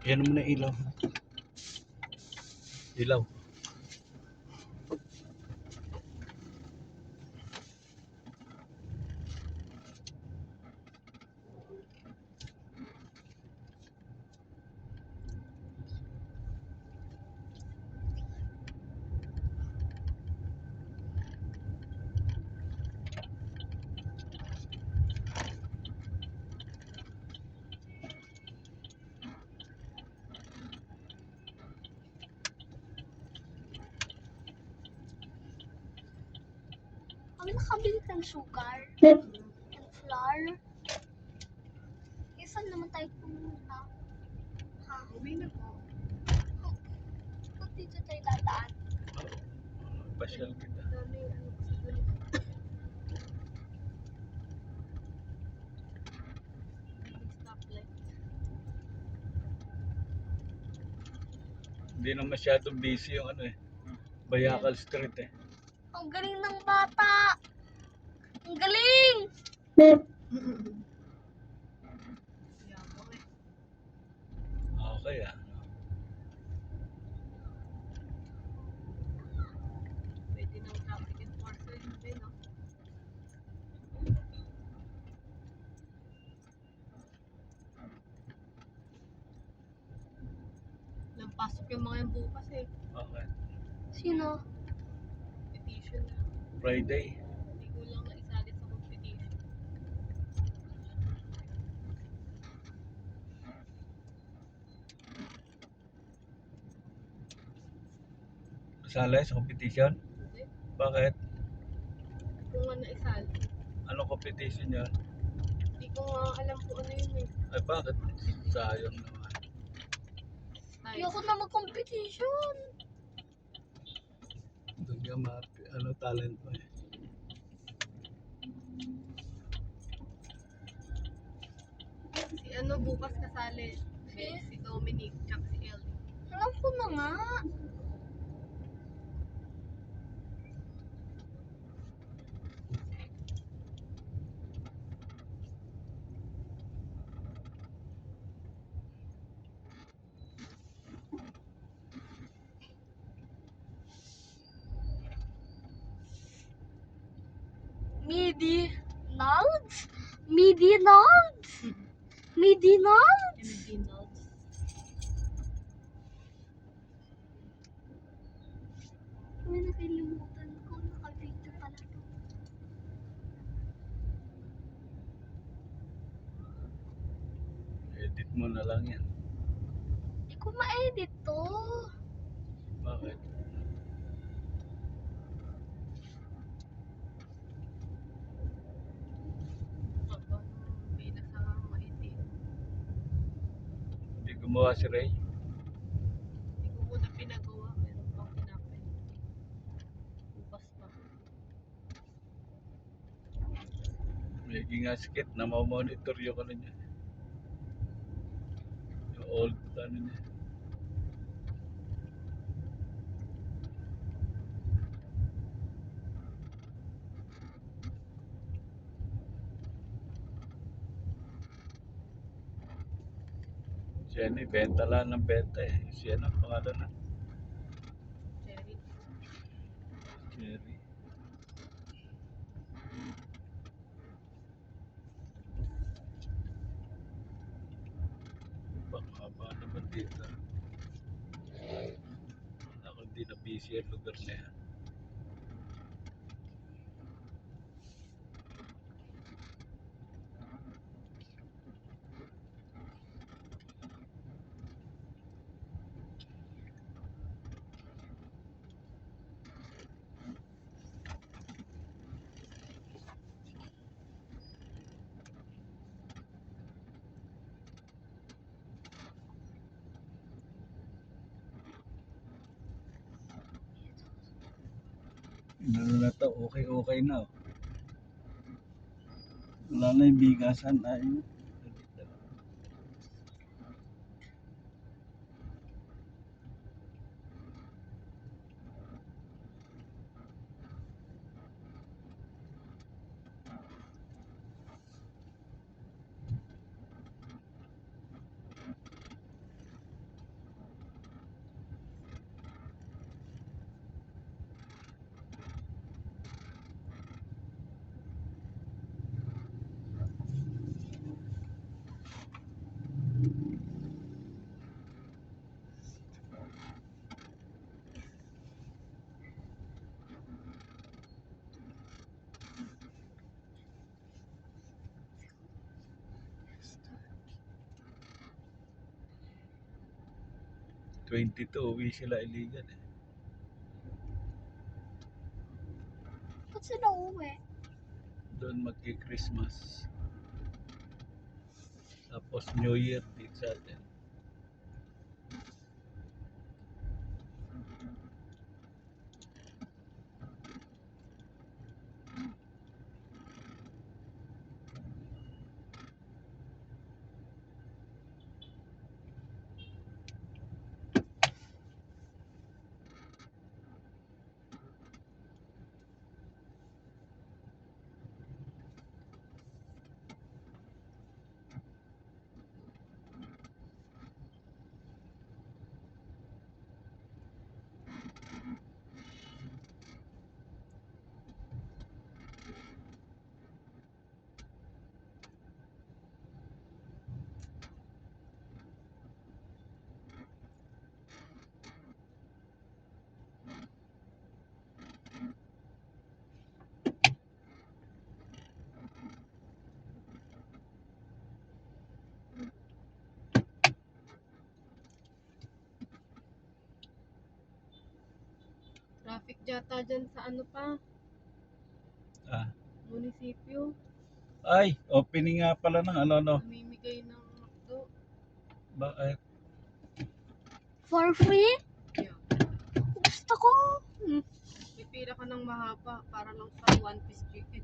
Yan mo na ilaw. Ilaw. Kami nakabili ng sugar and flour. Eh, saan naman tayo pumunta? Ha? Uwi na po. Ba't dito tayo dadaan? Pasyal kita. Dami ano kasi doon. Stoplight. Hindi na masyadong busy yung ano eh. Bayacal Street eh. Ang galing ng bata! Ang galing! Yabang eh. Okay ah. Pwede ng traffic enforcer yun din, no? Nagpasok yung mga yung bukas eh. Okay. Sino? Petition na. Friday. Hindi ko lang naisali sa competition. Kasali sa competition? Hindi. Bakit? Kung nga naisali. Anong competition yun? Hindi ko nga alam kung ano yun eh. Ay bakit? Sayang naman. Ay, Ayoko na mag-competition. Doon nga ano talent mo eh. si ano bukas kasali. Si Dominic, tsaka si Ellie. Alam ko na nga. Midi-Nalds? Midi-Nalds? Midi-Nalds? MD Nods. May nakalimutan ko. Nakabito pala to. Edit mo na lang yan. Hindi ko ma-edit to. Bakit? Aba, hindi na sa maitin. Hindi gumawa si Ray. Hindi ko muna pinagawa. Meron pang pinapin. Bukas pa. May nga skit na mamonitor yung ano niya. Yung old ano niya. Siya ni benta lang ng benta eh. Siya na pangalan na. Cherry. Jerry. Haba naman dito. Ako hindi na busy ang lugar na yan. Ano na to, okay na. Wala na yung bigasan. Ayun. 22, uwi sila illegal eh. Ba't sila uwi? Doon magki-Christmas. Tapos New Year dito sa atin. Traffic yata dyan sa ano pa, Ah. munisipyo. Ay, opening nga pala ng ano. Namimigay ng McDo. Bakit? For free? Yeah. Gusto ko. Pipila ka ng mahaba para lang sa one piece chicken.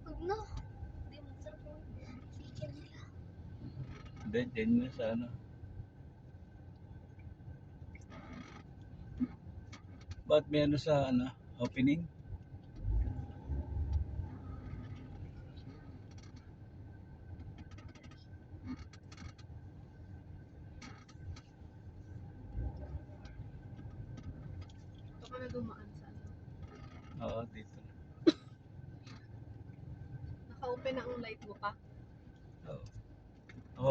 Huwag na. Hindi masarap yung chicken nila. Hindi, dyan na sa ano. Ba't may ano sa ano, opening? Ito ka na dumaan sa ano. Oo, dito. Naka-open na ang light mo pa. Oo.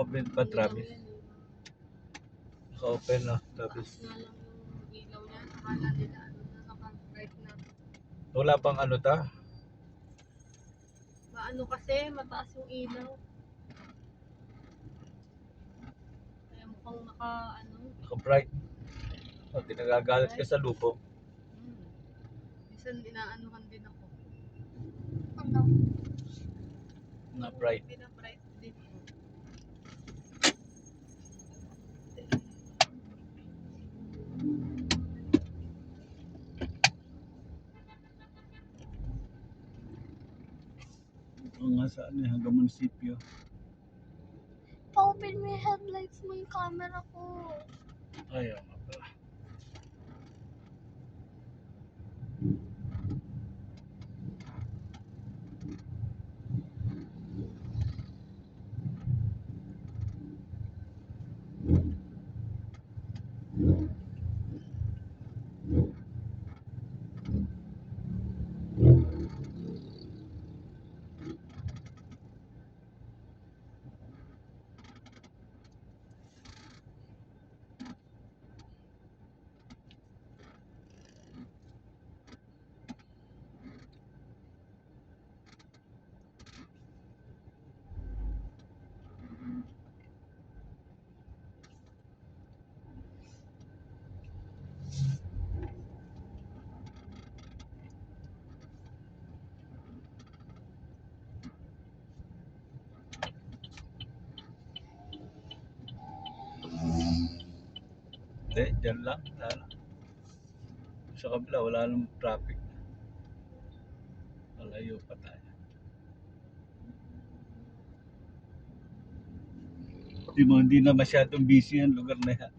Open pa, Ano lang Travis. yan, Naka-open na, taas Travis. nga lang yung ilaw niya. Akala nila ano na naka-bright na. Wala pang ano ta? Maano kasi, mataas yung ilaw. Kaya mukhang naka ano. Naka-bright. O, di nagagalit ka sa lupo. Minsan inaanuhan din ako. Ano? Na bright. Bina-bright din ko. Ito nga sa ano, hanggang munisipyo. Pa-open mo yung headlights mo yung camera ko. Ayaw nga pala. Hindi, dyan lang. Ano. Sa kabila, wala nang traffic. Malayo pa tayo. Hindi na masyadong busy ang lugar na yan.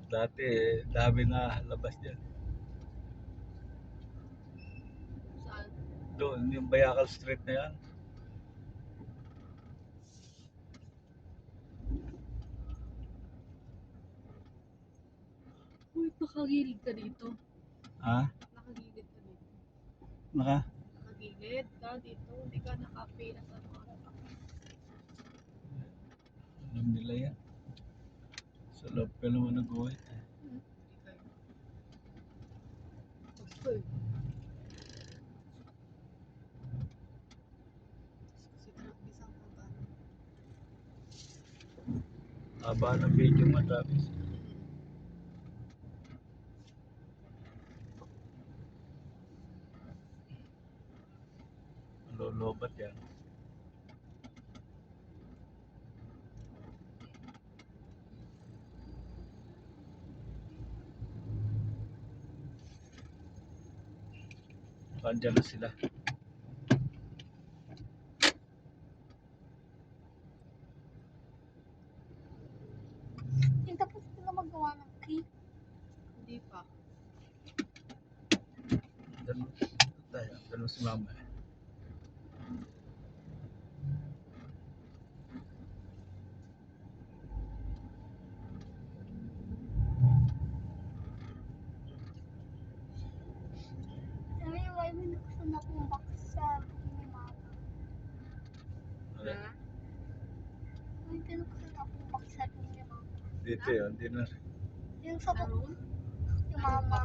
Dati, dami na labas dyan. Saan? Doon, yung Bayakal Street na yan. Uy, nakagilid ka dito. Ha? Nakagilid ka dito. Nakagilid ka dito. Hindi ka nakapila sa mga Alam nila yan. Sa loob ka naman nag-uwi. Uy. Si Travis ang pagano. Haba ng video mo, Travis. Lolobat yan. Andiyan na sila. Yung tapos sila magawa ng cake. Hindi pa. Ganun si mama. Sabi niya, why binuksan akong box sa ni mama? Ano? Ha? Why binuksan akong box sa ni mama? Dito yun, di na. Yung sa Sa room? yung mama.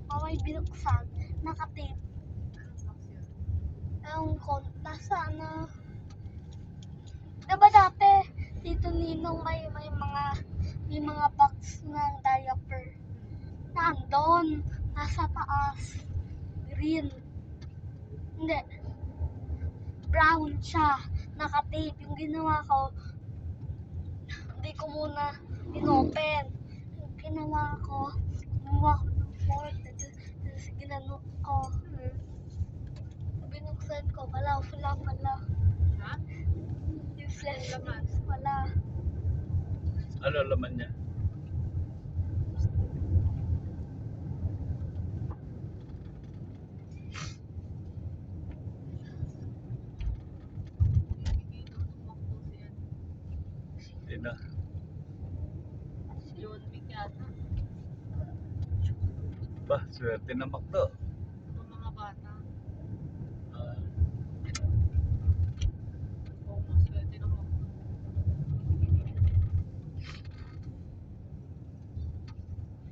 Mama yung binuksan. Nakatape. Anong box yun? Ang nasa ano. Diba dati, Tito Ninong may mga box ng diaper. Nandun. Nasa taas. Green. Hindi. Brown siya. Nakatape. Yung ginawa ko, hindi ko muna inopen. Yung ginawa ko, gumawa ko ng fork. Tapos ginano ko. Binuksan ko. Wala. Ha? Yung flash Laman. wala. Ano laman niya? Hindi na tumakbo si ano. Di na. Si John Wick yata. Ba, swerte na Macdo. Yung mga bata. Ah, Oo, maswerte naman.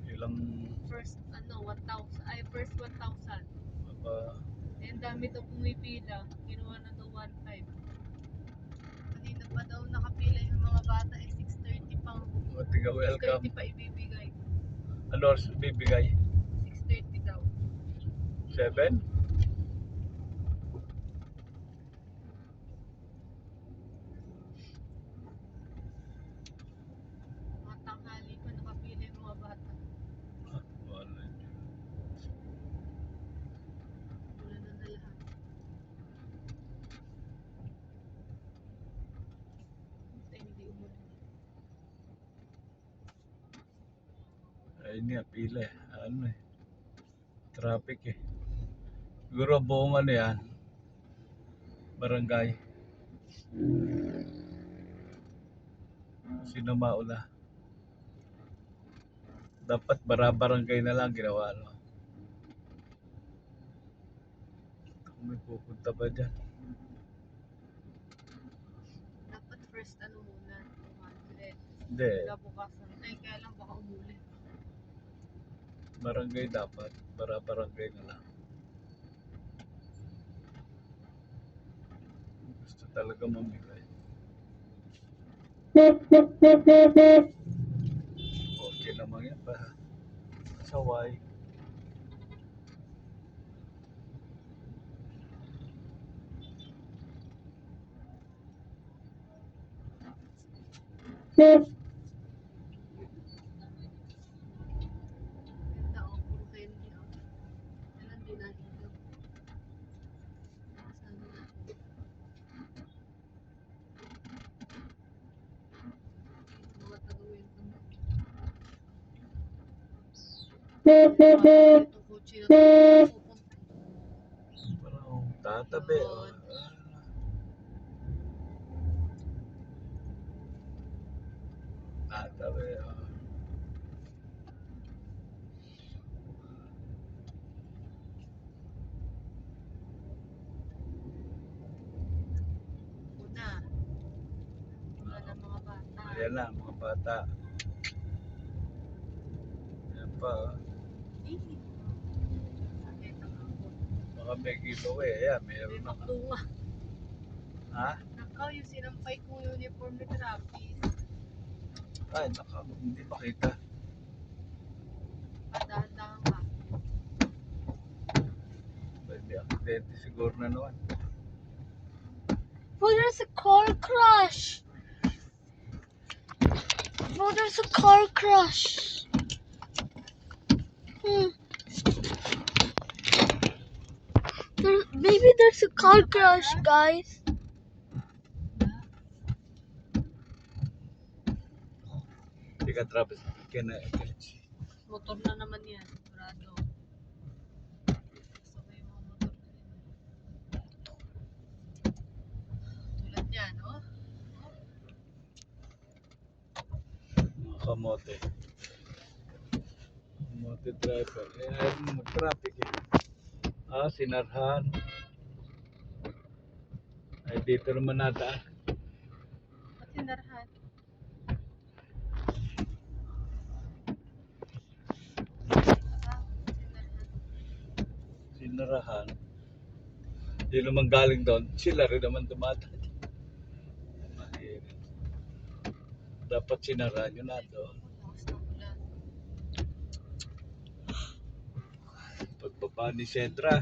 ilang First 1,000. ba, Eh, ang dami daw pumipila. Kinuha na daw 1,500. Kanina pa daw nakapila yung mga bata eh 6:30 pang. tiga welcome. 6:30 pa ibibigay. Ano oras bibigay? 6:30 daw. 7? Mga tanghali pa nakapila yung mga bata. Wala. Wala na lahat. Basta hindi umulan. Ayun nga, pila eh. Ano eh. Traffic eh. Siguro buong ano yan. Barangay. Sino mauna? Dapat barangay na lang ginawa, no? Kung may pupunta ba dyan? Dapat first muna, 200. Hindi. Kinabukasan. Ay, kaya lang baka umulan. Barangay dapat. Barangay na lang. Gusto talaga mamigay. Okay naman yan pa. Saway. Ganda o, puro candy o. Kailan din nakita. Sana natin. Mga taga-welcome. Itong kotse na ito pupunta. Parang tatabi. Yun. Tatabi. Una. Una ng mga bata. Ayan na, mga bata. Ayan pa. Eh. Sakit ang ako. Baka may giveaway. Ayan, May meron na. maktunga. Ha? Nakaw yung sinampay kong uniform ni Travis. Ay, naka, hindi makita. Dahan-dahan ka. Hindi aksidente siguro na naman. Oh, there's a car crash. Oh, there's a car crash. Maybe there's a car crash, guys. Teka, Travis. Motor na naman yan. Prado. Sabay mga motor na yan. Tulad yan, oh. Kamote. Kamote driver. Eh, ayaw mag-traffic eh. Ah, sinarhan. Ay, dito naman nata. Ba't sinarhan? Sinarahan. Hindi naman galing doon. Sila rin naman dumadaan. Mahirap. Dapat sinarahan yun na doon. Lakas ng ulan. Pagbaba ni Sandra.